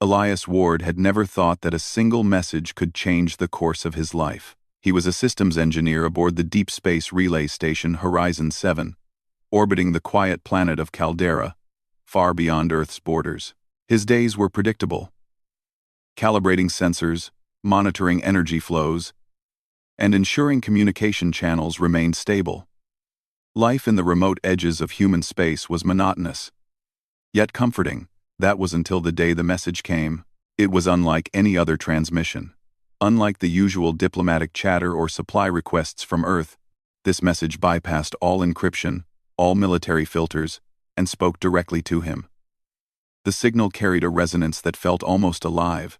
Elias Ward had never thought that a single message could change the course of his life. He was a systems engineer aboard the deep space relay station Horizon 7, orbiting the quiet planet of Caldera, far beyond Earth's borders. His days were predictable. Calibrating sensors, monitoring energy flows, and ensuring communication channels remained stable. Life in the remote edges of human space was monotonous, yet comforting. That was until the day the message came. It was unlike any other transmission. Unlike the usual diplomatic chatter or supply requests from Earth, this message bypassed all encryption, all military filters, and spoke directly to him. The signal carried a resonance that felt almost alive,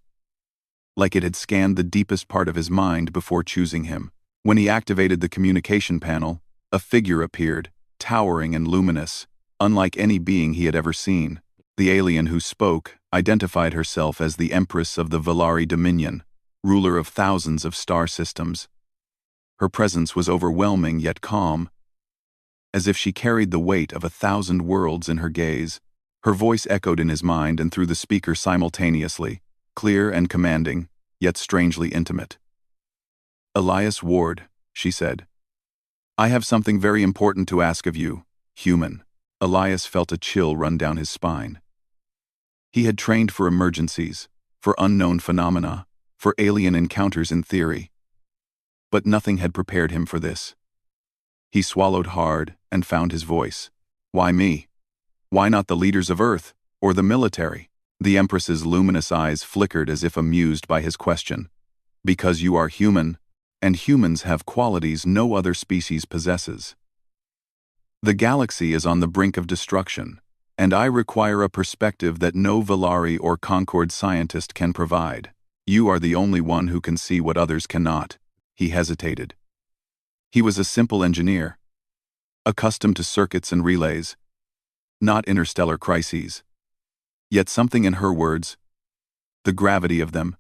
like it had scanned the deepest part of his mind before choosing him. When he activated the communication panel, a figure appeared, towering and luminous, unlike any being he had ever seen. The alien who spoke identified herself as the Empress of the Valari Dominion, ruler of thousands of star systems. Her presence was overwhelming yet calm, as if she carried the weight of 1,000 worlds in her gaze. Her voice echoed in his mind and through the speaker simultaneously, clear and commanding, yet strangely intimate. "Elias Ward," she said. "I have something very important to ask of you, human." Elias felt a chill run down his spine. He had trained for emergencies, for unknown phenomena, for alien encounters in theory. But nothing had prepared him for this. He swallowed hard and found his voice. "Why me? Why not the leaders of Earth, or the military?" The Empress's luminous eyes flickered as if amused by his question. "Because you are human, and humans have qualities no other species possesses. The galaxy is on the brink of destruction, and I require a perspective that no Valari or Concord scientist can provide. You are the only one who can see what others cannot." He hesitated. He was a simple engineer, accustomed to circuits and relays, not interstellar crises. Yet something in her words, the gravity of them,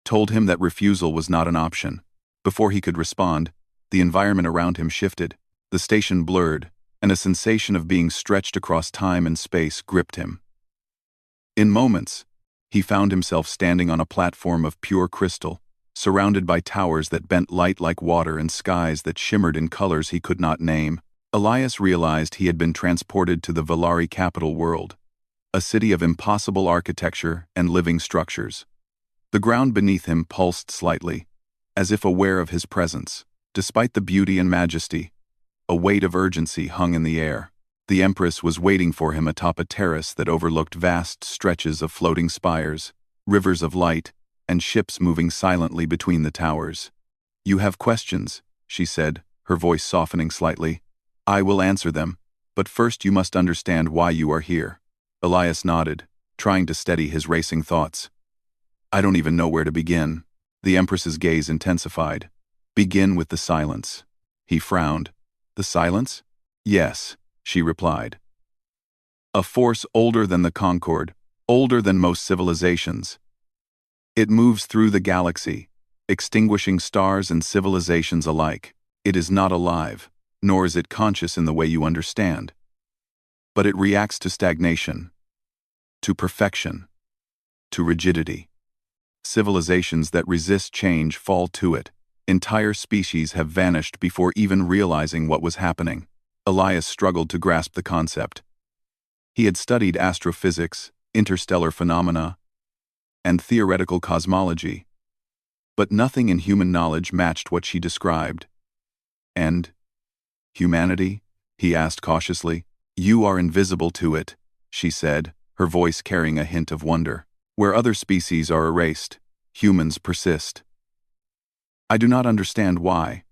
told him that refusal was not an option. Before he could respond, the environment around him shifted, the station blurred, and a sensation of being stretched across time and space gripped him. In moments, he found himself standing on a platform of pure crystal, surrounded by towers that bent light like water and skies that shimmered in colors he could not name. Elias realized he had been transported to the Valari capital world, a city of impossible architecture and living structures. The ground beneath him pulsed slightly, as if aware of his presence. Despite the beauty and majesty, a weight of urgency hung in the air. The Empress was waiting for him atop a terrace that overlooked vast stretches of floating spires, rivers of light, and ships moving silently between the towers. "You have questions," she said, her voice softening slightly. "I will answer them, but first you must understand why you are here." Elias nodded, trying to steady his racing thoughts. "I don't even know where to begin." The Empress's gaze intensified. "Begin with the silence." He frowned. "The silence?" "Yes," she replied. "A force older than the Concord, older than most civilizations. It moves through the galaxy, extinguishing stars and civilizations alike. It is not alive, nor is it conscious in the way you understand. But it reacts to stagnation, to perfection, to rigidity. Civilizations that resist change fall to it. Entire species have vanished before even realizing what was happening." Elias struggled to grasp the concept. He had studied astrophysics, interstellar phenomena, and theoretical cosmology, but nothing in human knowledge matched what she described. "And humanity?" he asked cautiously. "You are invisible to it," she said, her voice carrying a hint of wonder. "Where other species are erased, humans persist. I do not understand why.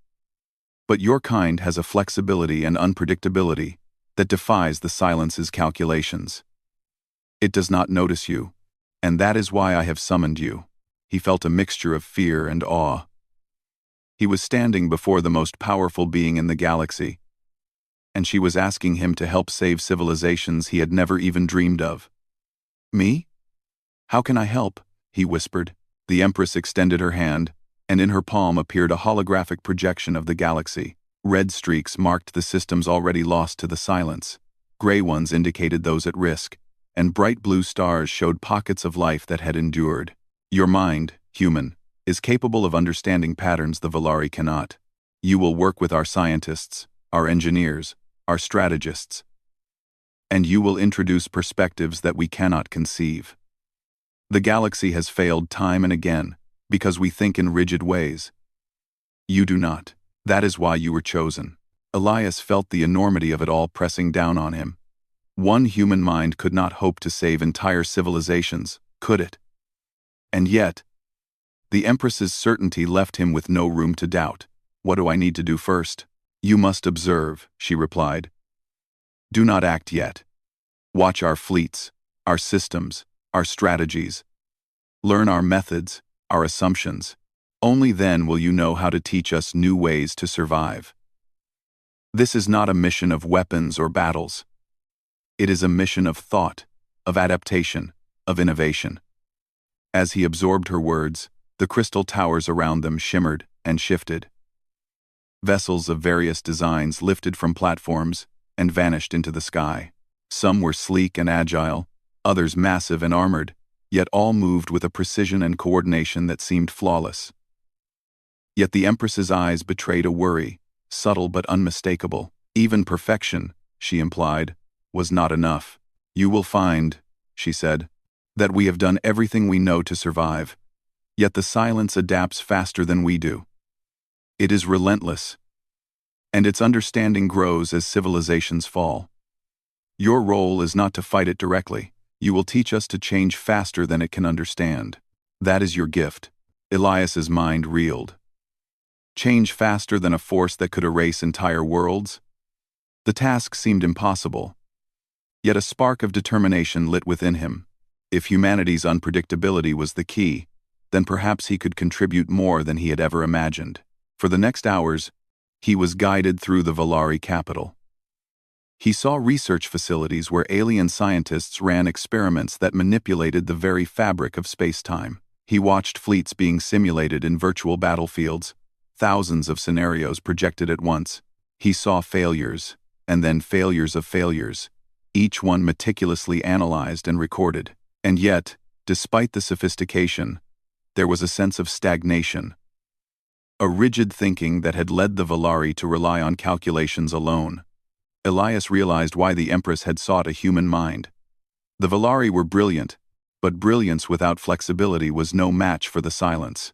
But your kind has a flexibility and unpredictability that defies the silence's calculations. It does not notice you, and that is why I have summoned you." He felt a mixture of fear and awe. He was standing before the most powerful being in the galaxy, and she was asking him to help save civilizations he had never even dreamed of. "Me? How can I help?" he whispered. The Empress extended her hand, and in her palm appeared a holographic projection of the galaxy. Red streaks marked the systems already lost to the silence. Gray ones indicated those at risk. and bright blue stars showed pockets of life that had endured. Your mind, human, is capable of understanding patterns the Valari cannot. You will work with our scientists, our engineers, our strategists, and you will introduce perspectives that we cannot conceive. The galaxy has failed time and again because we think in rigid ways. You do not. That is why you were chosen. Elias felt the enormity of it all pressing down on him. One human mind could not hope to save entire civilizations, could it? And yet, the Empress's certainty left him with no room to doubt. What do I need to do first? You must observe, she replied. Do not act yet. Watch our fleets, our systems, our strategies. Learn our methods, our assumptions. Only then will you know how to teach us new ways to survive. This is not a mission of weapons or battles. It is a mission of thought, of adaptation, of innovation. As he absorbed her words, the crystal towers around them shimmered and shifted. Vessels of various designs lifted from platforms and vanished into the sky. Some were sleek and agile, others massive and armored, yet all moved with a precision and coordination that seemed flawless. Yet the Empress's eyes betrayed a worry, subtle but unmistakable. Even perfection, she implied, was not enough. You will find, she said, that we have done everything we know to survive, yet the silence adapts faster than we do. It is relentless, and its understanding grows as civilizations fall. Your role is not to fight it directly. You will teach us to change faster than it can understand. That is your gift. Elias's mind reeled. Change faster than a force that could erase entire worlds? The task seemed impossible. Yet a spark of determination lit within him. If humanity's unpredictability was the key, then perhaps he could contribute more than he had ever imagined. For the next hours, he was guided through the Valari capital. He saw research facilities where alien scientists ran experiments that manipulated the very fabric of space-time. He watched fleets being simulated in virtual battlefields, thousands of scenarios projected at once. He saw failures, and then failures of failures, each one meticulously analyzed and recorded. And yet, despite the sophistication, there was a sense of stagnation. A rigid thinking that had led the Valari to rely on calculations alone. Elias realized why the Empress had sought a human mind. The Valari were brilliant, but brilliance without flexibility was no match for the silence.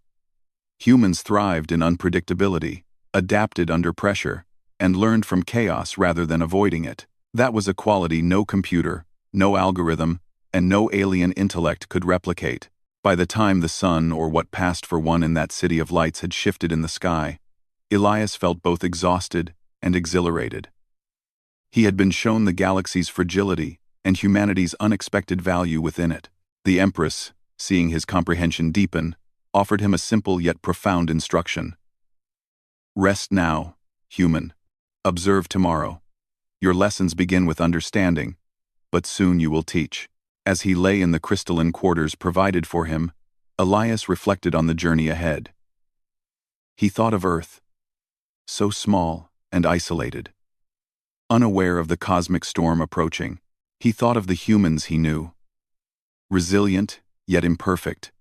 Humans thrived in unpredictability, adapted under pressure, and learned from chaos rather than avoiding it. That was a quality no computer, no algorithm, and no alien intellect could replicate. By the time the sun or what passed for one in that city of lights had shifted in the sky, Elias felt both exhausted and exhilarated. He had been shown the galaxy's fragility and humanity's unexpected value within it. The Empress, seeing his comprehension deepen, offered him a simple yet profound instruction. Rest now, human. Observe tomorrow. Your lessons begin with understanding, but soon you will teach. As he lay in the crystalline quarters provided for him, Elias reflected on the journey ahead. He thought of Earth, so small and isolated. Unaware of the cosmic storm approaching, he thought of the humans he knew, resilient yet imperfect,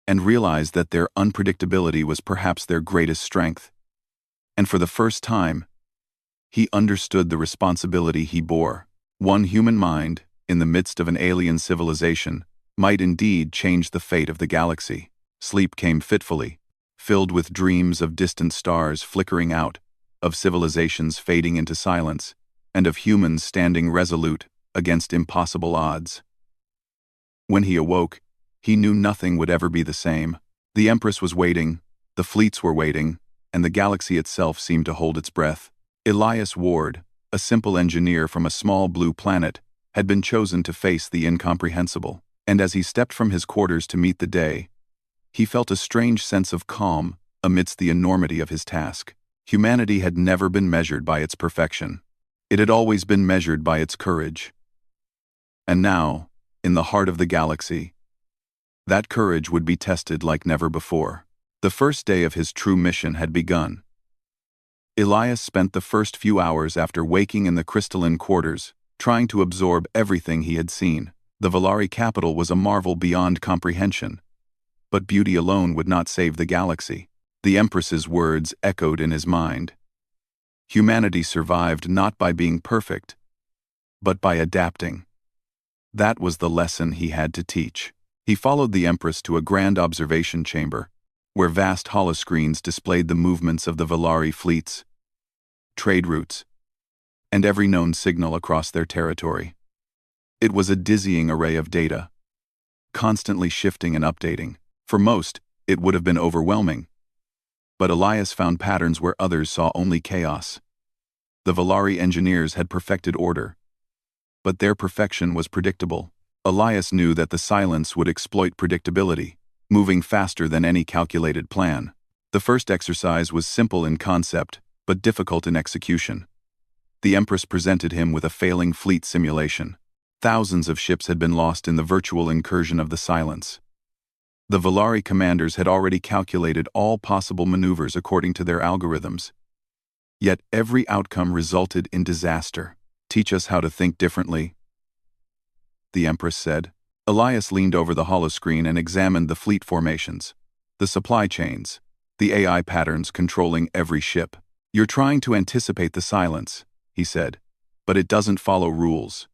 and realized that their unpredictability was perhaps their greatest strength. And for the first time, he understood the responsibility he bore. One human mind, in the midst of an alien civilization, might indeed change the fate of the galaxy. Sleep came fitfully, filled with dreams of distant stars flickering out, of civilizations fading into silence, and of humans standing resolute against impossible odds. When he awoke, he knew nothing would ever be the same. The Empress was waiting, the fleets were waiting, and the galaxy itself seemed to hold its breath. Elias Ward, a simple engineer from a small blue planet, had been chosen to face the incomprehensible, and as he stepped from his quarters to meet the day, he felt a strange sense of calm amidst the enormity of his task. Humanity had never been measured by its perfection. It had always been measured by its courage. And now, in the heart of the galaxy, that courage would be tested like never before. The first day of his true mission had begun. Elias spent the first few hours after waking in the crystalline quarters, trying to absorb everything he had seen. The Valari capital was a marvel beyond comprehension. But beauty alone would not save the galaxy. The Empress's words echoed in his mind. Humanity survived not by being perfect, but by adapting. That was the lesson he had to teach. He followed the Empress to a grand observation chamber, where vast holoscreens displayed the movements of the Valari fleets, trade routes, and every known signal across their territory. It was a dizzying array of data, constantly shifting and updating. For most, it would have been overwhelming. But Elias found patterns where others saw only chaos. The Valari engineers had perfected order, but their perfection was predictable. Elias knew that the silence would exploit predictability, moving faster than any calculated plan. The first exercise was simple in concept, but difficult in execution. The Empress presented him with a failing fleet simulation. Thousands of ships had been lost in the virtual incursion of the silence. The Valari commanders had already calculated all possible maneuvers according to their algorithms. Yet every outcome resulted in disaster. "Teach us how to think differently," the Empress said. Elias leaned over the holoscreen and examined the fleet formations, the supply chains, the AI patterns controlling every ship. "You're trying to anticipate the silence," he said, "but it doesn't follow rules.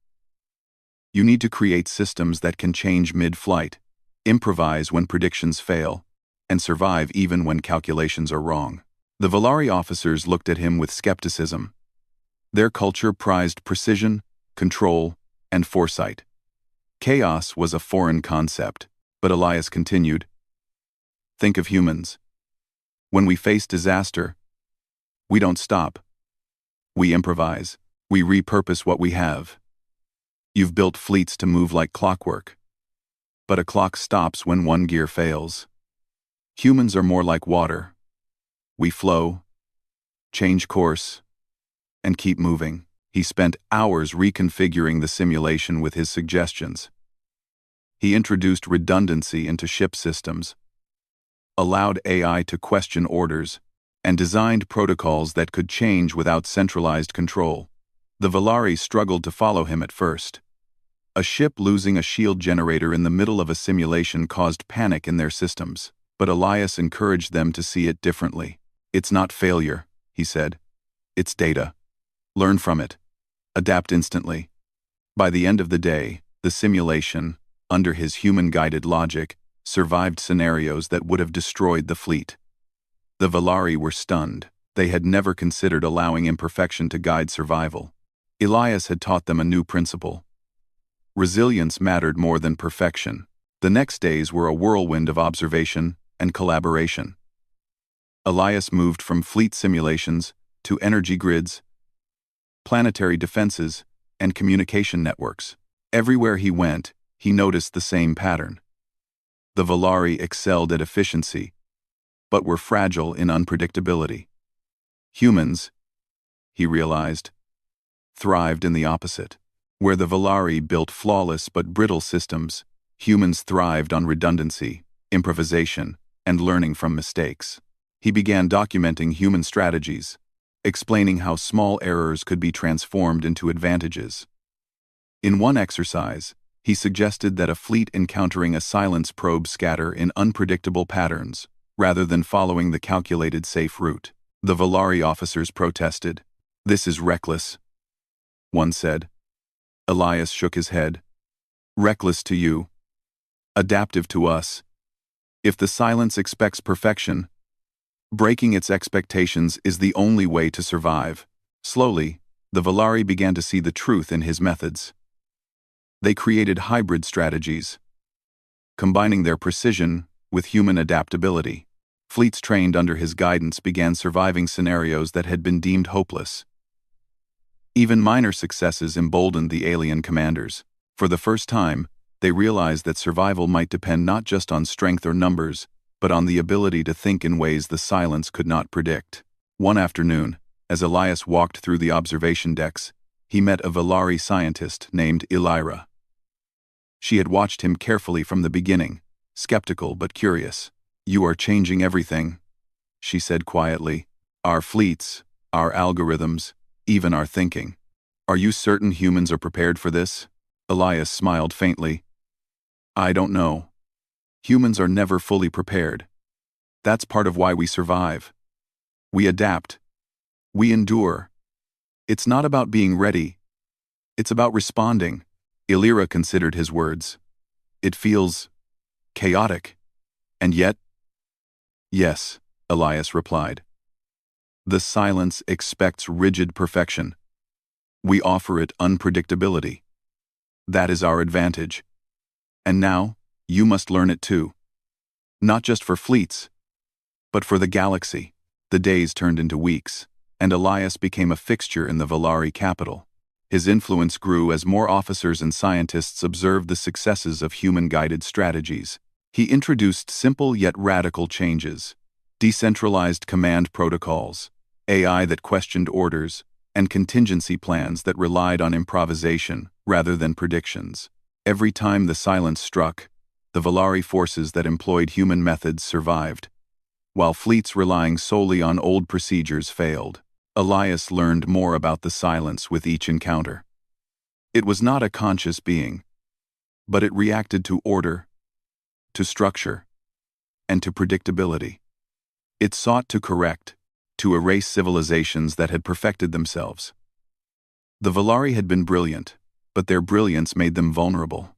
You need to create systems that can change mid-flight, improvise when predictions fail, and survive even when calculations are wrong." The Valari officers looked at him with skepticism. Their culture prized precision, control, and foresight. Chaos was a foreign concept, but Elias continued, "Think of humans. When we face disaster, we don't stop. We improvise. We repurpose what we have. You've built fleets to move like clockwork. But a clock stops when one gear fails. Humans are more like water. We flow, change course, and keep moving." He spent hours reconfiguring the simulation with his suggestions. He introduced redundancy into ship systems, allowed AI to question orders, and designed protocols that could change without centralized control. The Valari struggled to follow him at first. A ship losing a shield generator in the middle of a simulation caused panic in their systems, but Elias encouraged them to see it differently. "It's not failure," he said. "It's data. Learn from it. Adapt instantly." By the end of the day, the simulation, under his human-guided logic, survived scenarios that would have destroyed the fleet. The Valari were stunned. They had never considered allowing imperfection to guide survival. Elias had taught them a new principle. Resilience mattered more than perfection. The next days were a whirlwind of observation and collaboration. Elias moved from fleet simulations to energy grids, planetary defenses, and communication networks. Everywhere he went, he noticed the same pattern. The Valari excelled at efficiency, but were fragile in unpredictability. Humans, he realized, thrived in the opposite. Where the Valari built flawless but brittle systems, humans thrived on redundancy, improvisation, and learning from mistakes. He began documenting human strategies, explaining how small errors could be transformed into advantages. In one exercise, he suggested that a fleet encountering a silence probe scatter in unpredictable patterns, rather than following the calculated safe route. The Valari officers protested. "This is reckless," one said. Elias shook his head. "Reckless to you. Adaptive to us. If the silence expects perfection, breaking its expectations is the only way to survive." Slowly, the Valari began to see the truth in his methods. They created hybrid strategies, combining their precision with human adaptability. Fleets trained under his guidance began surviving scenarios that had been deemed hopeless. Even minor successes emboldened the alien commanders. For the first time, they realized that survival might depend not just on strength or numbers, but on the ability to think in ways the silence could not predict. One afternoon, as Elias walked through the observation decks, he met a Valari scientist named Elira. She had watched him carefully from the beginning, skeptical but curious. "You are changing everything," she said quietly. "Our fleets, our algorithms, even our thinking. Are you certain humans are prepared for this?" Elias smiled faintly. I don't know. Humans are never fully prepared. That's part of why we survive. We adapt. We endure. It's not about being ready. It's about responding. Illyra considered his words. It feels chaotic. And yet, yes, Elias replied. The silence expects rigid perfection. We offer it unpredictability. That is our advantage. And now, you must learn it too. Not just for fleets, but for the galaxy. The days turned into weeks, and Elias became a fixture in the Valari capital. His influence grew as more officers and scientists observed the successes of human-guided strategies. He introduced simple yet radical changes: decentralized command protocols, AI that questioned orders, and contingency plans that relied on improvisation rather than predictions. Every time the silence struck, the Valari forces that employed human methods survived, while fleets relying solely on old procedures failed. Elias learned more about the silence with each encounter. It was not a conscious being, but it reacted to order, to structure, and to predictability. It sought to correct, to erase civilizations that had perfected themselves. The Valari had been brilliant, but their brilliance made them vulnerable.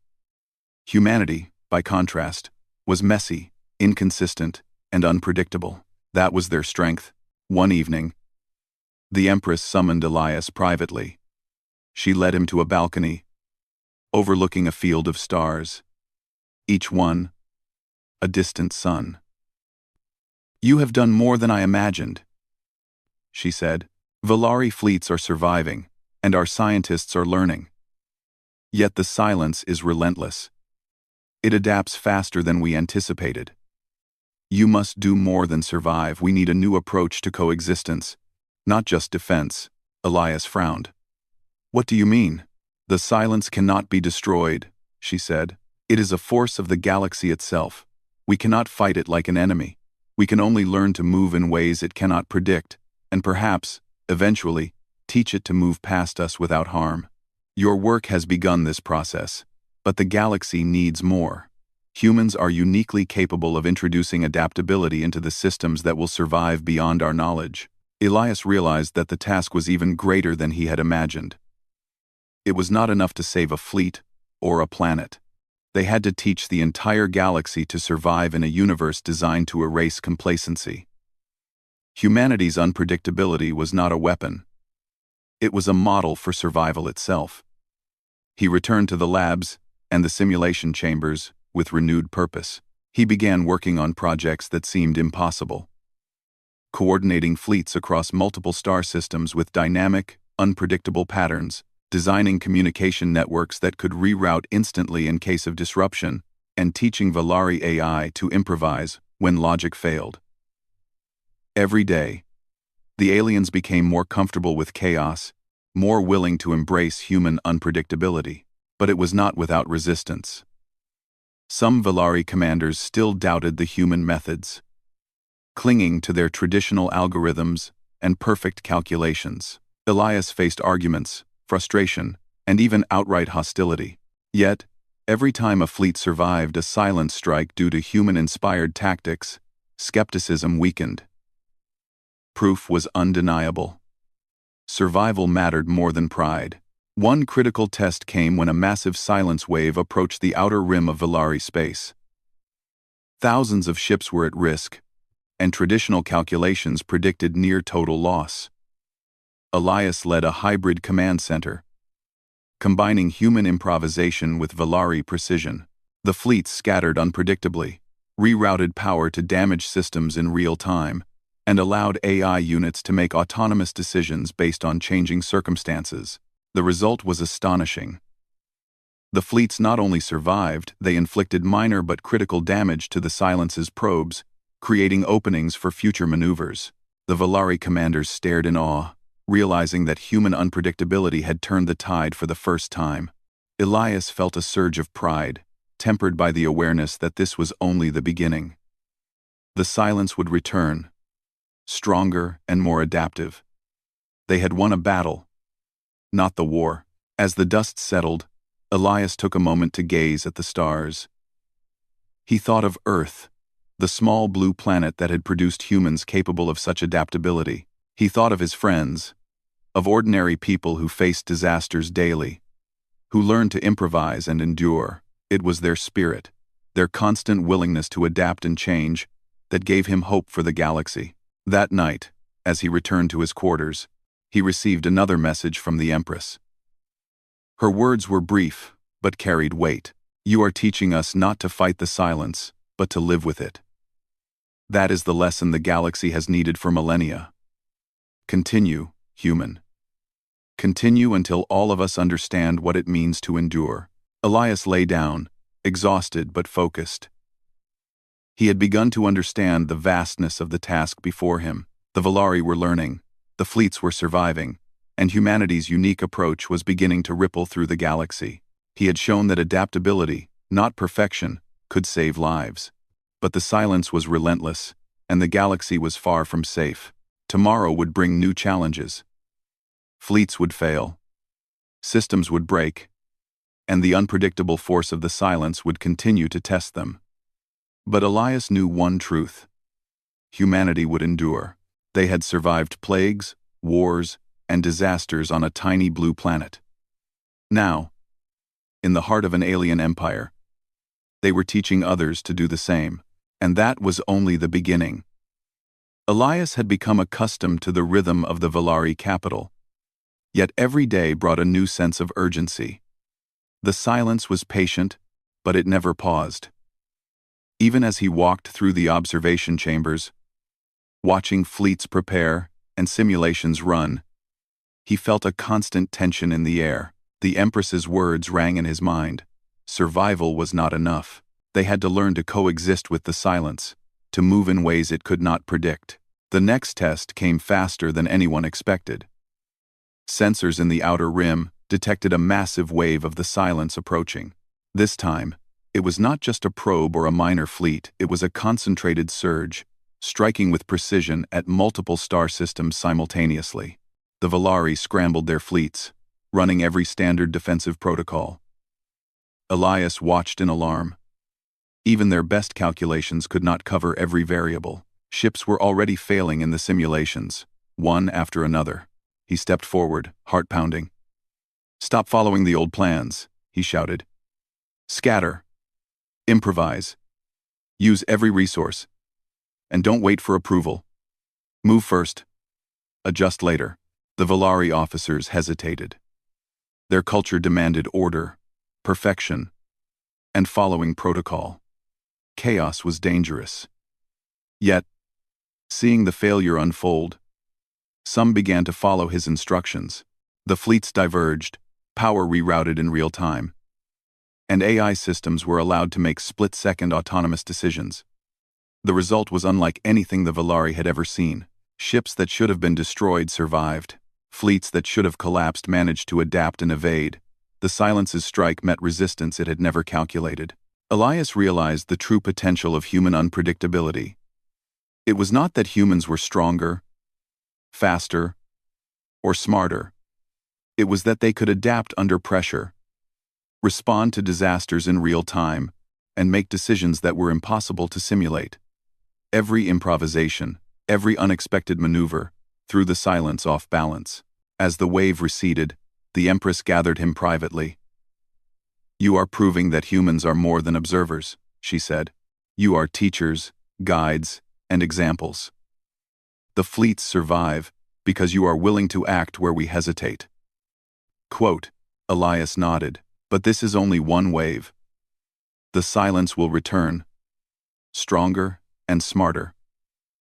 Humanity, by contrast, was messy, inconsistent, and unpredictable. That was their strength. One evening, the Empress summoned Elias privately. She led him to a balcony, overlooking a field of stars, each one a distant sun. You have done more than I imagined, she said. Valari fleets are surviving, and our scientists are learning. Yet the silence is relentless. It adapts faster than we anticipated. You must do more than survive. We need a new approach to coexistence, not just defense. Elias frowned. What do you mean? The silence cannot be destroyed, she said. It is a force of the galaxy itself. We cannot fight it like an enemy. We can only learn to move in ways it cannot predict, and perhaps, eventually, teach it to move past us without harm. Your work has begun this process, but the galaxy needs more. Humans are uniquely capable of introducing adaptability into the systems that will survive beyond our knowledge. Elias realized that the task was even greater than he had imagined. It was not enough to save a fleet or a planet. They had to teach the entire galaxy to survive in a universe designed to erase complacency. Humanity's unpredictability was not a weapon. It was a model for survival itself. He returned to the labs and the simulation chambers with renewed purpose. He began working on projects that seemed impossible. Coordinating fleets across multiple star systems with dynamic, unpredictable patterns, designing communication networks that could reroute instantly in case of disruption, and teaching Valari AI to improvise when logic failed. Every day, the aliens became more comfortable with chaos, more willing to embrace human unpredictability, but it was not without resistance. Some Valari commanders still doubted the human methods, clinging to their traditional algorithms and perfect calculations. Elias faced arguments, frustration, and even outright hostility. Yet, every time a fleet survived a silent strike due to human-inspired tactics, skepticism weakened. Proof was undeniable. Survival mattered more than pride. One critical test came when a massive silence wave approached the outer rim of Valari space. Thousands of ships were at risk, and traditional calculations predicted near-total loss. Elias led a hybrid command center, combining human improvisation with Valari precision. The fleets scattered unpredictably, rerouted power to damage systems in real time, and allowed AI units to make autonomous decisions based on changing circumstances. The result was astonishing. The fleets not only survived, they inflicted minor but critical damage to the silence's probes, creating openings for future maneuvers. The Valari commanders stared in awe, realizing that human unpredictability had turned the tide for the first time. Elias felt a surge of pride, tempered by the awareness that this was only the beginning. The silence would return, stronger and more adaptive. They had won a battle, not the war. As the dust settled, Elias took a moment to gaze at the stars. He thought of Earth, the small blue planet that had produced humans capable of such adaptability. He thought of his friends, of ordinary people who faced disasters daily, who learned to improvise and endure. It was their spirit, their constant willingness to adapt and change, that gave him hope for the galaxy. That night, as he returned to his quarters, he received another message from the Empress. Her words were brief, but carried weight. You are teaching us not to fight the silence, but to live with it. That is the lesson the galaxy has needed for millennia. Continue, human. Continue until all of us understand what it means to endure. Elias lay down, exhausted but focused. He had begun to understand the vastness of the task before him. The Valari were learning, the fleets were surviving, and humanity's unique approach was beginning to ripple through the galaxy. He had shown that adaptability, not perfection, could save lives. But the silence was relentless, and the galaxy was far from safe. Tomorrow would bring new challenges. Fleets would fail. Systems would break. And the unpredictable force of the silence would continue to test them. But Elias knew one truth. Humanity would endure. They had survived plagues, wars, and disasters on a tiny blue planet. Now, in the heart of an alien empire, they were teaching others to do the same, and that was only the beginning. Elias had become accustomed to the rhythm of the Valari capital, yet every day brought a new sense of urgency. The silence was patient, but it never paused. Even as he walked through the observation chambers, watching fleets prepare and simulations run, he felt a constant tension in the air. The Empress's words rang in his mind. Survival was not enough. They had to learn to coexist with the silence, to move in ways it could not predict. The next test came faster than anyone expected. Sensors in the outer rim detected a massive wave of the silence approaching. This time, it was not just a probe or a minor fleet, it was a concentrated surge, striking with precision at multiple star systems simultaneously. The Valari scrambled their fleets, running every standard defensive protocol. Elias watched in alarm. Even their best calculations could not cover every variable. Ships were already failing in the simulations, one after another. He stepped forward, heart pounding. "Stop following the old plans," he shouted. "Scatter. Improvise. Use every resource. And don't wait for approval. Move first. Adjust later." The Valari officers hesitated. Their culture demanded order, perfection, and following protocol. Chaos was dangerous. Yet, seeing the failure unfold, some began to follow his instructions. The fleets diverged, power rerouted in real time, and AI systems were allowed to make split-second autonomous decisions. The result was unlike anything the Valari had ever seen. Ships that should have been destroyed survived. Fleets that should have collapsed managed to adapt and evade. The silence's strike met resistance it had never calculated. Elias realized the true potential of human unpredictability. It was not that humans were stronger, faster, or smarter. It was that they could adapt under pressure, respond to disasters in real time, and make decisions that were impossible to simulate. Every improvisation, every unexpected maneuver, threw the silence off balance. As the wave receded, the Empress gathered him privately. "You are proving that humans are more than observers," she said. "You are teachers, guides, and examples. The fleets survive because you are willing to act where we hesitate." Quote, Elias nodded. "But this is only one wave. The silence will return, stronger and smarter.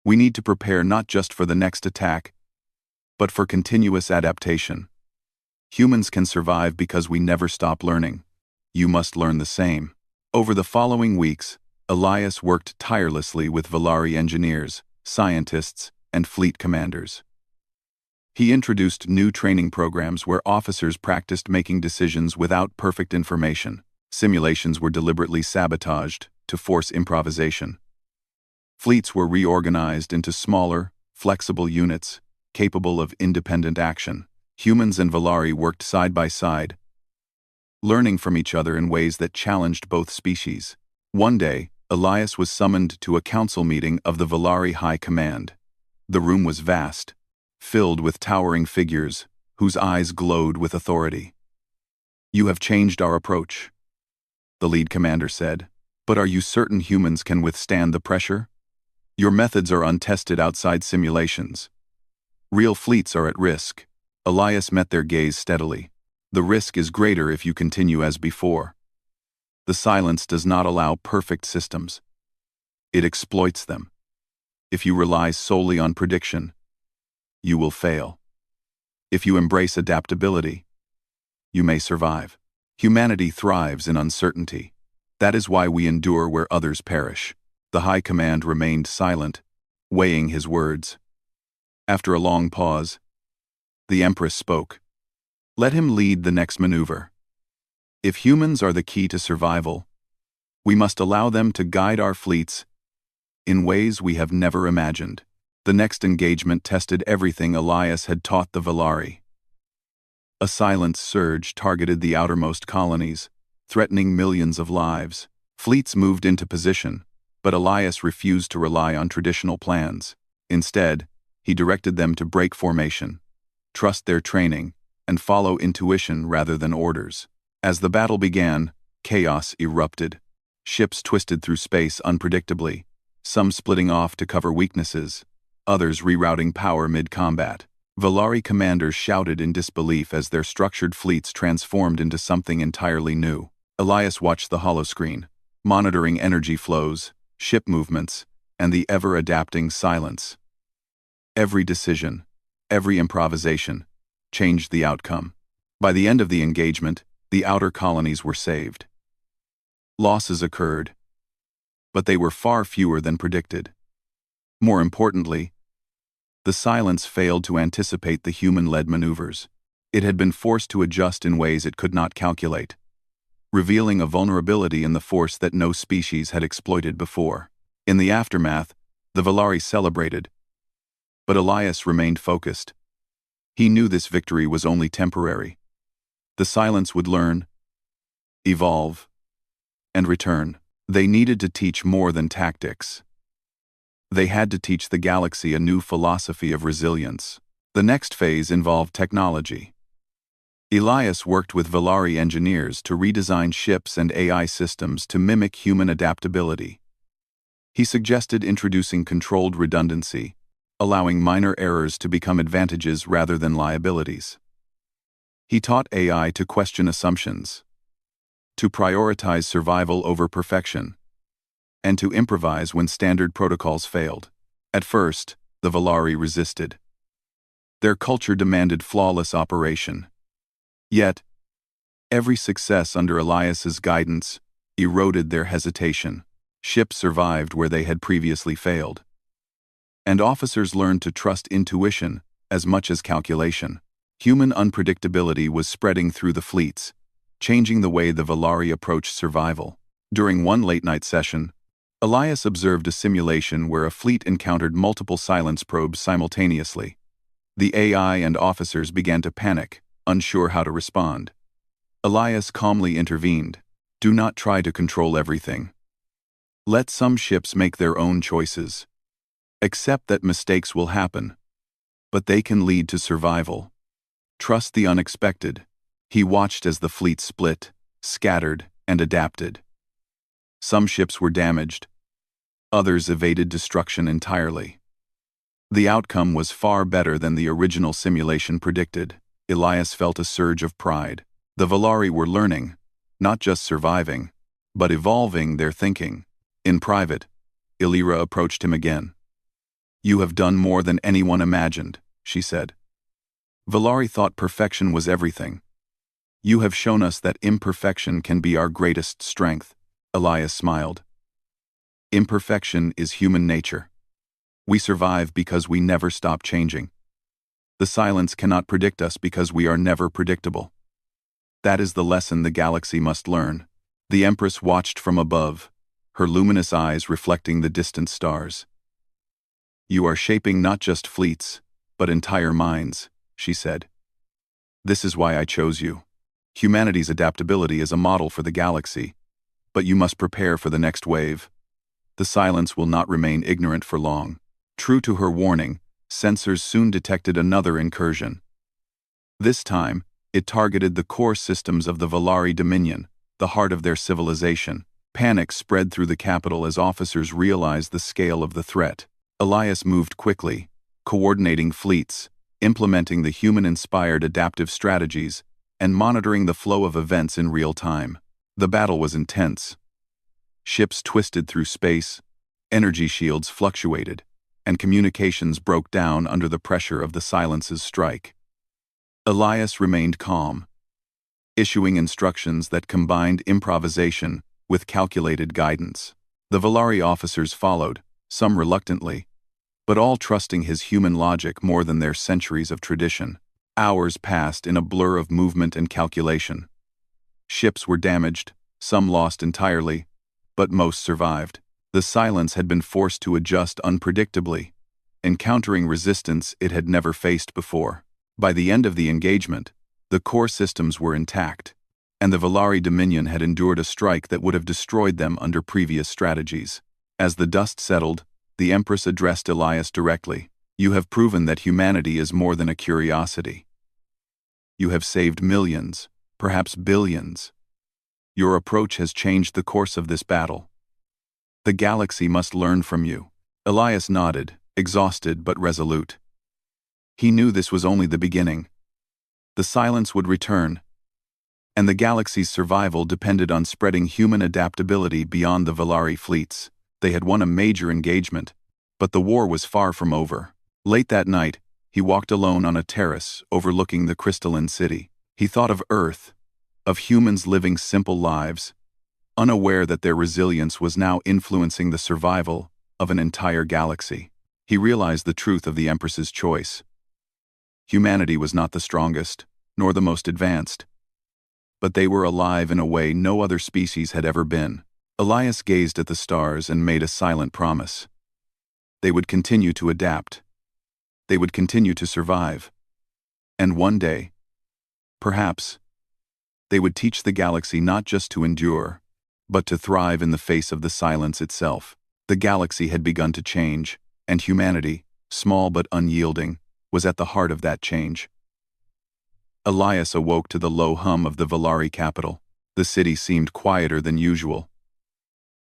We need to prepare not just for the next attack, but for continuous adaptation. Humans can survive because we never stop learning. You must learn the same." Over the following weeks, Elias worked tirelessly with Valari engineers, scientists, and fleet commanders. He introduced new training programs where officers practiced making decisions without perfect information. Simulations were deliberately sabotaged to force improvisation. Fleets were reorganized into smaller, flexible units, capable of independent action. Humans and Valari worked side by side, learning from each other in ways that challenged both species. One day, Elias was summoned to a council meeting of the Valari High Command. The room was vast, filled with towering figures whose eyes glowed with authority. "You have changed our approach," the lead commander said. "But are you certain humans can withstand the pressure? Your methods are untested outside simulations. Real fleets are at risk." Elias met their gaze steadily. "The risk is greater if you continue as before. The silence does not allow perfect systems. It exploits them. If you rely solely on prediction, you will fail. If you embrace adaptability, you may survive. Humanity thrives in uncertainty. That is why we endure where others perish." The High Command remained silent, weighing his words. After a long pause, the Empress spoke. "Let him lead the next maneuver. If humans are the key to survival, we must allow them to guide our fleets in ways we have never imagined." The next engagement tested everything Elias had taught the Valari. A silent surge targeted the outermost colonies, threatening millions of lives. Fleets moved into position, but Elias refused to rely on traditional plans. Instead, he directed them to break formation, trust their training, and follow intuition rather than orders. As the battle began, chaos erupted. Ships twisted through space unpredictably, some splitting off to cover weaknesses, others rerouting power mid-combat. Valari commanders shouted in disbelief as their structured fleets transformed into something entirely new. Elias watched the holoscreen, monitoring energy flows, ship movements, and the ever-adapting silence. Every decision, every improvisation, changed the outcome. By the end of the engagement, the outer colonies were saved. Losses occurred, but they were far fewer than predicted. More importantly, the silence failed to anticipate the human-led maneuvers. It had been forced to adjust in ways it could not calculate, revealing a vulnerability in the force that no species had exploited before. In the aftermath, the Valari celebrated, but Elias remained focused. He knew this victory was only temporary. The silence would learn, evolve, and return. They needed to teach more than tactics. They had to teach the galaxy a new philosophy of resilience. The next phase involved technology. Elias worked with Valari engineers to redesign ships and AI systems to mimic human adaptability. He suggested introducing controlled redundancy, allowing minor errors to become advantages rather than liabilities. He taught AI to question assumptions, to prioritize survival over perfection, and to improvise when standard protocols failed. At first, the Valari resisted. Their culture demanded flawless operation. Yet, every success under Elias's guidance eroded their hesitation. Ships survived where they had previously failed. And officers learned to trust intuition as much as calculation. Human unpredictability was spreading through the fleets, changing the way the Valari approached survival. During one late-night session, Elias observed a simulation where a fleet encountered multiple silence probes simultaneously. The AI and officers began to panic, unsure how to respond. Elias calmly intervened. "Do not try to control everything. Let some ships make their own choices. Accept that mistakes will happen, but they can lead to survival. Trust the unexpected." He watched as the fleet split, scattered, and adapted. Some ships were damaged. Others evaded destruction entirely. The outcome was far better than the original simulation predicted. Elias felt a surge of pride. The Valari were learning, not just surviving, but evolving their thinking. In private, Illyra approached him again. "You have done more than anyone imagined," she said. "Valari thought perfection was everything. You have shown us that imperfection can be our greatest strength." Elias smiled. "Imperfection is human nature. We survive because we never stop changing. The silence cannot predict us because we are never predictable. That is the lesson the galaxy must learn." The Empress watched from above, her luminous eyes reflecting the distant stars. "You are shaping not just fleets, but entire minds," she said. "This is why I chose you. Humanity's adaptability is a model for the galaxy, but you must prepare for the next wave. The silence will not remain ignorant for long. True to her warning, sensors soon detected another incursion. This time, it targeted the core systems of the Valari Dominion, the heart of their civilization. Panic spread through the capital as officers realized the scale of the threat. Elias moved quickly, coordinating fleets, implementing the human-inspired adaptive strategies, and monitoring the flow of events in real time. The battle was intense. Ships twisted through space, energy shields fluctuated, and communications broke down under the pressure of the silence's strike. Elias remained calm, issuing instructions that combined improvisation with calculated guidance. The Valari officers followed, some reluctantly, but all trusting his human logic more than their centuries of tradition. Hours passed in a blur of movement and calculation. Ships were damaged, some lost entirely, but most survived. The silence had been forced to adjust unpredictably, encountering resistance it had never faced before. By the end of the engagement, the core systems were intact, and the Valari Dominion had endured a strike that would have destroyed them under previous strategies. As the dust settled, the Empress addressed Elias directly. "You have proven that humanity is more than a curiosity. You have saved millions, perhaps billions. Your approach has changed the course of this battle. The galaxy must learn from you." Elias nodded, exhausted but resolute. He knew this was only the beginning. The silence would return, and the galaxy's survival depended on spreading human adaptability beyond the Valari fleets. They had won a major engagement, but the war was far from over. Late that night, he walked alone on a terrace overlooking the crystalline city. He thought of Earth, of humans living simple lives, unaware that their resilience was now influencing the survival of an entire galaxy. He realized the truth of the Empress's choice. Humanity was not the strongest, nor the most advanced, but they were alive in a way no other species had ever been. Elias gazed at the stars and made a silent promise. They would continue to adapt. They would continue to survive. And one day, perhaps, they would teach the galaxy not just to endure, but to thrive in the face of the silence itself. The galaxy had begun to change, and humanity, small but unyielding, was at the heart of that change. Elias awoke to the low hum of the Valari capital. The city seemed quieter than usual,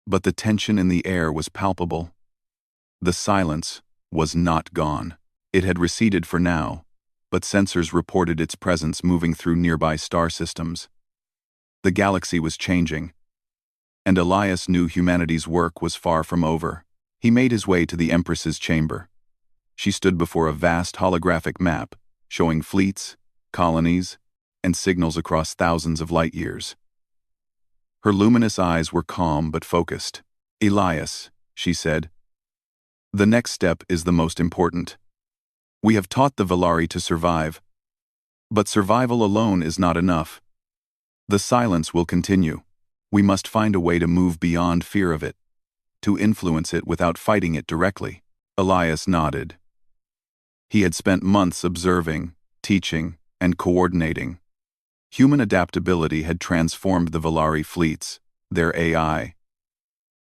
but the tension in the air was palpable. The silence was not gone. It had receded for now, but sensors reported its presence moving through nearby star systems. The galaxy was changing, and Elias knew humanity's work was far from over. He made his way to the Empress's chamber. She stood before a vast holographic map, showing fleets, colonies, and signals across thousands of light years. Her luminous eyes were calm but focused. "Elias," she said, "the next step is the most important. We have taught the Valari to survive, but survival alone is not enough. The silence will continue. We must find a way to move beyond fear of it, to influence it without fighting it directly." Elias nodded. He had spent months observing, teaching, and coordinating. Human adaptability had transformed the Valari fleets, their AI,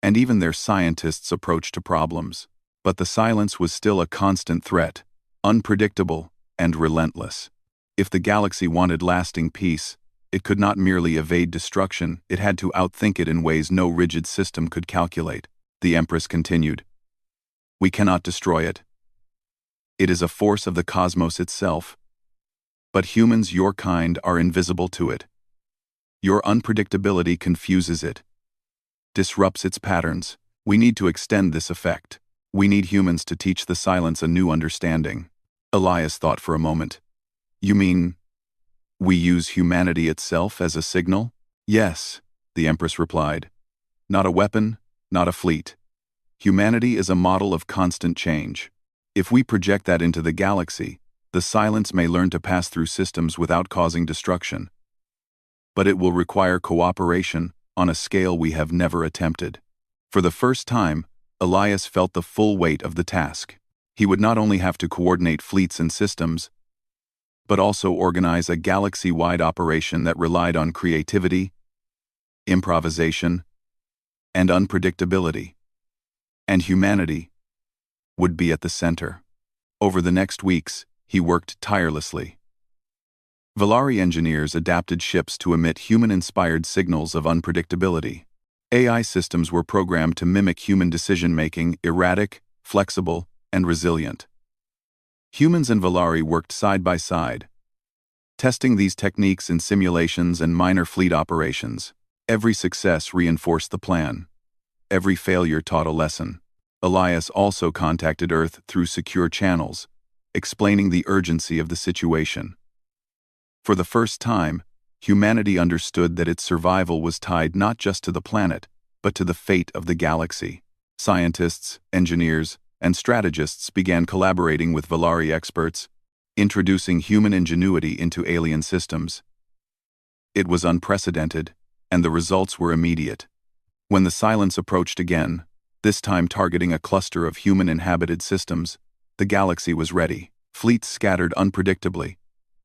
and even their scientists' approach to problems. But the silence was still a constant threat, unpredictable and relentless. If the galaxy wanted lasting peace, it could not merely evade destruction, it had to outthink it in ways no rigid system could calculate. The Empress continued. "We cannot destroy it. It is a force of the cosmos itself. But humans, your kind, are invisible to it. Your unpredictability confuses it, disrupts its patterns. We need to extend this effect. We need humans to teach the silence a new understanding." Elias thought for a moment. "You mean, we use humanity itself as a signal?" "Yes," the Empress replied. "Not a weapon, not a fleet. Humanity is a model of constant change. If we project that into the galaxy, the silence may learn to pass through systems without causing destruction. But it will require cooperation on a scale we have never attempted." For the first time, Elias felt the full weight of the task. He would not only have to coordinate fleets and systems, but also organize a galaxy-wide operation that relied on creativity, improvisation, and unpredictability. And humanity would be at the center. Over the next weeks, he worked tirelessly. Valari engineers adapted ships to emit human-inspired signals of unpredictability. AI systems were programmed to mimic human decision-making, erratic, flexible, and resilient. Humans and Valari worked side by side, testing these techniques in simulations and minor fleet operations. Every success reinforced the plan. Every failure taught a lesson. Elias also contacted Earth through secure channels, explaining the urgency of the situation. For the first time, humanity understood that its survival was tied not just to the planet, but to the fate of the galaxy. Scientists, engineers, and strategists began collaborating with Valari experts, introducing human ingenuity into alien systems. It was unprecedented, and the results were immediate. When the silence approached again, this time targeting a cluster of human-inhabited systems, the galaxy was ready. Fleets scattered unpredictably,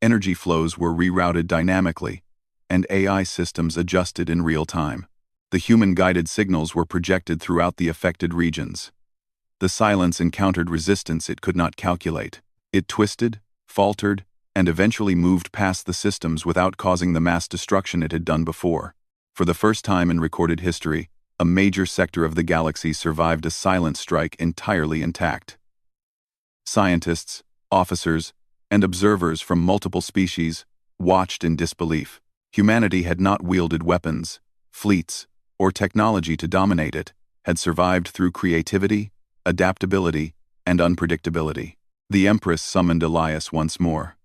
energy flows were rerouted dynamically, and AI systems adjusted in real time. The human-guided signals were projected throughout the affected regions. The silence encountered resistance it could not calculate. It twisted, faltered, and eventually moved past the systems without causing the mass destruction it had done before. For the first time in recorded history, a major sector of the galaxy survived a silent strike entirely intact. Scientists, officers, and observers from multiple species watched in disbelief. Humanity had not wielded weapons, fleets, or technology to dominate it, had survived through creativity, adaptability, and unpredictability. The Empress summoned Elias once more.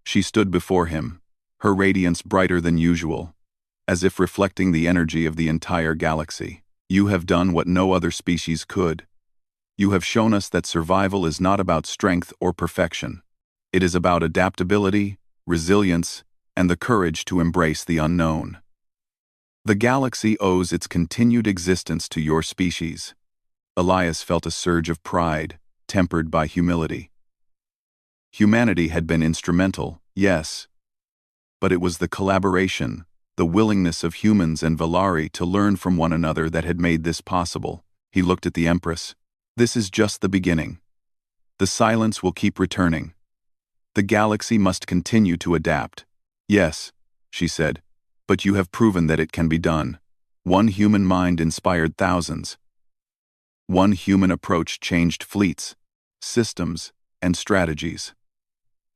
She stood before him, her radiance brighter than usual, as if reflecting the energy of the entire galaxy. You have done what no other species could. You have shown us that survival is not about strength or perfection. It is about adaptability, resilience, and the courage to embrace the unknown. The galaxy owes its continued existence to your species. Elias felt a surge of pride, tempered by humility. Humanity had been instrumental, yes, but it was the collaboration, the willingness of humans and Valari to learn from one another that had made this possible. He looked at the Empress. This is just the beginning. The silence will keep returning. The galaxy must continue to adapt. Yes, she said, but you have proven that it can be done. One human mind inspired thousands. One human approach changed fleets, systems, and strategies.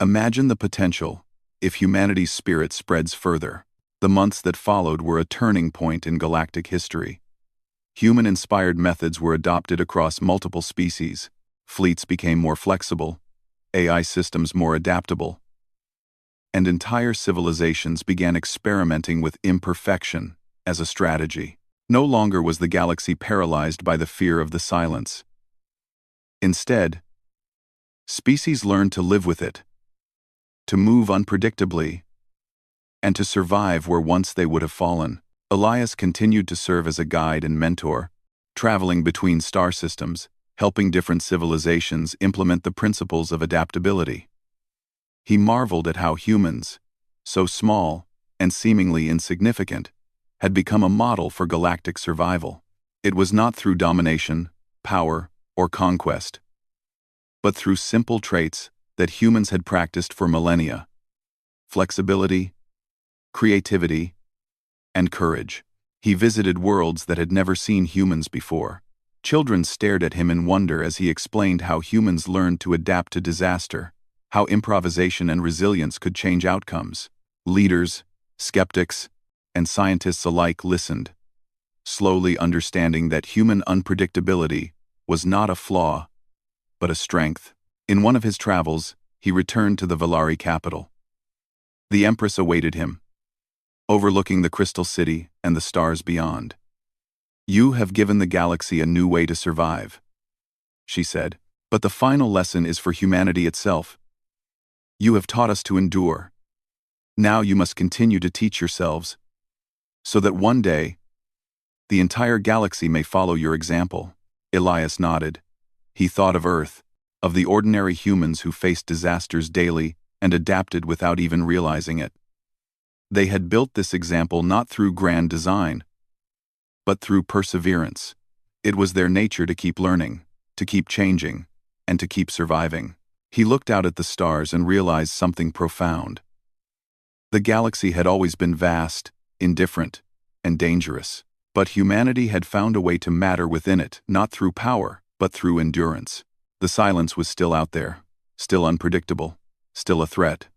Imagine the potential if humanity's spirit spreads further. The months that followed were a turning point in galactic history. Human-inspired methods were adopted across multiple species. Fleets became more flexible, AI systems more adaptable, and entire civilizations began experimenting with imperfection as a strategy. No longer was the galaxy paralyzed by the fear of the silence. Instead, species learned to live with it, to move unpredictably, and to survive where once they would have fallen. Elias continued to serve as a guide and mentor, traveling between star systems, helping different civilizations implement the principles of adaptability. He marveled at how humans, so small and seemingly insignificant, had become a model for galactic survival. It was not through domination, power, or conquest, but through simple traits that humans had practiced for millennia: flexibility, creativity, and courage. He visited worlds that had never seen humans before. Children stared at him in wonder as he explained how humans learned to adapt to disaster, how improvisation and resilience could change outcomes. Leaders, skeptics, and scientists alike listened, slowly understanding that human unpredictability was not a flaw, but a strength. In one of his travels, he returned to the Valari capital. The Empress awaited him, overlooking the crystal city and the stars beyond. You have given the galaxy a new way to survive, she said, but the final lesson is for humanity itself. You have taught us to endure. Now you must continue to teach yourselves, so that one day, the entire galaxy may follow your example. Elias nodded. He thought of Earth, of the ordinary humans who faced disasters daily and adapted without even realizing it. They had built this example not through grand design, but through perseverance. It was their nature to keep learning, to keep changing, and to keep surviving. He looked out at the stars and realized something profound. The galaxy had always been vast, indifferent, and dangerous. But humanity had found a way to matter within it, not through power, but through endurance. The silence was still out there, still unpredictable, still a threat.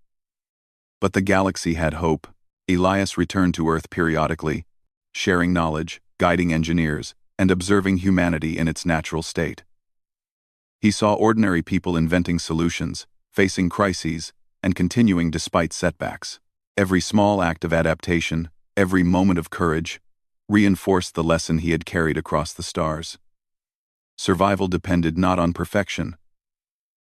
But the galaxy had hope. Elias returned to Earth periodically, sharing knowledge, guiding engineers, and observing humanity in its natural state. He saw ordinary people inventing solutions, facing crises, and continuing despite setbacks. Every small act of adaptation, every moment of courage, reinforced the lesson he had carried across the stars. Survival depended not on perfection,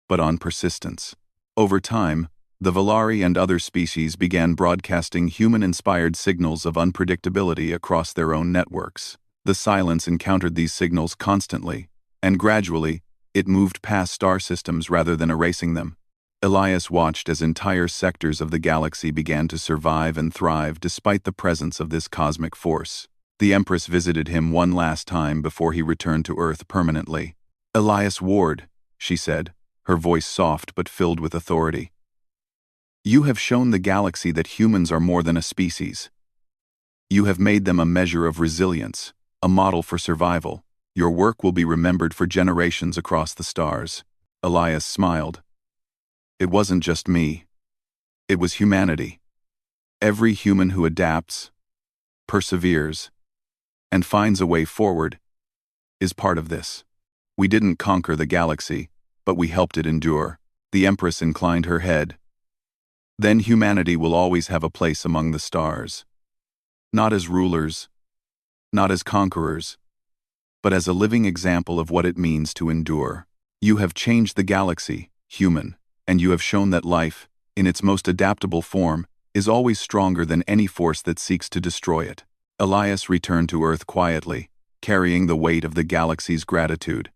but on persistence. Over time, the Valari and other species began broadcasting human-inspired signals of unpredictability across their own networks. The silence encountered these signals constantly, and gradually, it moved past star systems rather than erasing them. Elias watched as entire sectors of the galaxy began to survive and thrive despite the presence of this cosmic force. The Empress visited him one last time before he returned to Earth permanently. "Elias Ward," she said, her voice soft but filled with authority. "You have shown the galaxy that humans are more than a species. You have made them a measure of resilience, a model for survival. Your work will be remembered for generations across the stars." Elias smiled. "It wasn't just me. It was humanity. Every human who adapts, perseveres, and finds a way forward is part of this. We didn't conquer the galaxy, but we helped it endure." The Empress inclined her head. "Then humanity will always have a place among the stars. Not as rulers, not as conquerors, but as a living example of what it means to endure. You have changed the galaxy, human, and you have shown that life, in its most adaptable form, is always stronger than any force that seeks to destroy it." Elias returned to Earth quietly, carrying the weight of the galaxy's gratitude.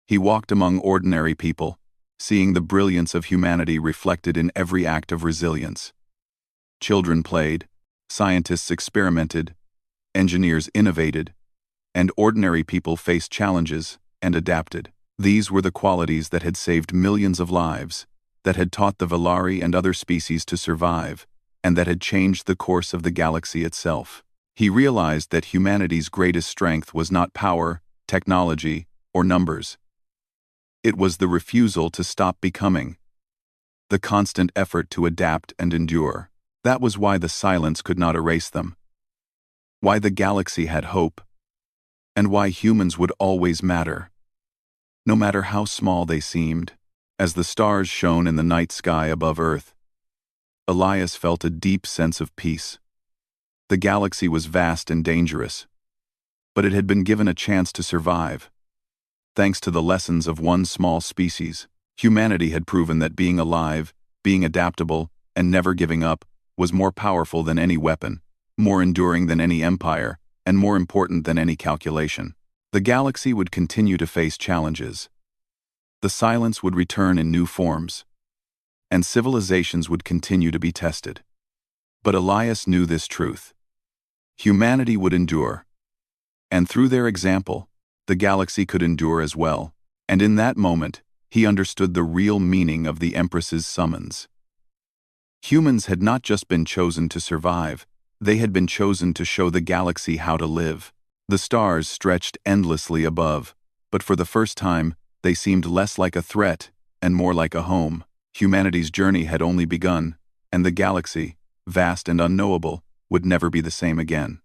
He walked among ordinary people, seeing the brilliance of humanity reflected in every act of resilience. Children played, scientists experimented, engineers innovated, and ordinary people faced challenges and adapted. These were the qualities that had saved millions of lives, that had taught the Valari and other species to survive, and that had changed the course of the galaxy itself. He realized that humanity's greatest strength was not power, technology, or numbers. It was the refusal to stop becoming, the constant effort to adapt and endure. That was why the silence could not erase them, why the galaxy had hope, and why humans would always matter, no matter how small they seemed. As the stars shone in the night sky above Earth, Elias felt a deep sense of peace. The galaxy was vast and dangerous, but it had been given a chance to survive. Thanks to the lessons of one small species, humanity had proven that being alive, being adaptable, and never giving up was more powerful than any weapon, more enduring than any empire, and more important than any calculation. The galaxy would continue to face challenges. The silence would return in new forms, and civilizations would continue to be tested. But Elias knew this truth. Humanity would endure, and through their example, the galaxy could endure as well. And in that moment, he understood the real meaning of the Empress's summons. Humans had not just been chosen to survive, they had been chosen to show the galaxy how to live. The stars stretched endlessly above, but for the first time, they seemed less like a threat and more like a home. Humanity's journey had only begun, and the galaxy, vast and unknowable, would never be the same again.